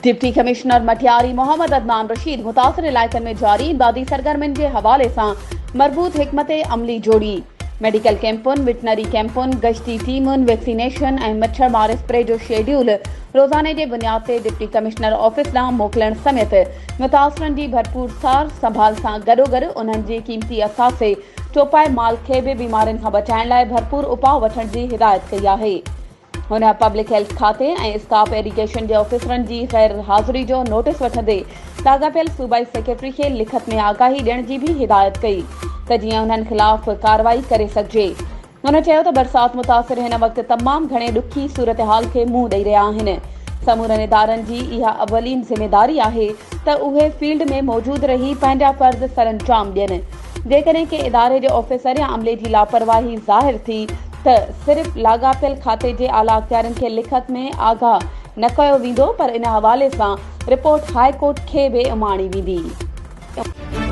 Deputy commissioner Matiari Mohammad Adnan Rashid मुतासिर इलाइक़नि में जारी इमदादी सरगर्मियुनि जे हवाले सां मरबूत हिकमत अमली जोड़ी मेडिकल कैंपुनि, वेटनरी कैंपुनि, गश्ती टीमुनि, वैक्सीनेशन ऐं मच्छर मार स्प्रे जो शेड्यूल रोज़ाने जे बुनियाद ते डिप्टी कमिश्नर ऑफिस ॾांहुं मोकिलण समेत मुतासिरनि जी भरपूर सार संभाल सां गॾोगॾु उन्हनि जे क़ीमती असासे चोपाए माल खे बि बीमारियुनि खां बचाइण लाइ भरपूर उपाउ वठण जी हिदायत कई आहे। हुन पब्लिक हेल्थ खाते ऐं स्टाफ एडुकेशन जे ऑफिसरनि जी गैर हाज़िरी जो नोटिस वठंदे लाॻापियल सूबाई सेक्रेटरी खे लिखत में आगाही ॾियण जी बि हिदायत कई त जीअं उन्हनि ख़िलाफ़ कार्रवाई करे सघिजे। हुन चयो त बरसात मुतासिर हिन वक़्तु तमामु घणे ॾुखी सूरतहाल खे मुंहुं ॾेई रहिया आहिनि। समूरनि इदारनि जी इहा अवलीन ज़िमेदारी आहे त उहे फील्ड में मौजूदु रही पंहिंजा फ़र्ज़ सरअंजाम ॾियनि। जेकॾहिं के इदारे जे ऑफिसर या अमले जी लापरवाही ज़ाहिर थी त सिर्फ़ लाॻापियल खाते जे आला अख़्तियारनि खे लिखत में आगाह न कयो वेंदो, पर इन हवाले सां रिपोर्ट हाई कोर्ट खे बि उमाणी वेंदी।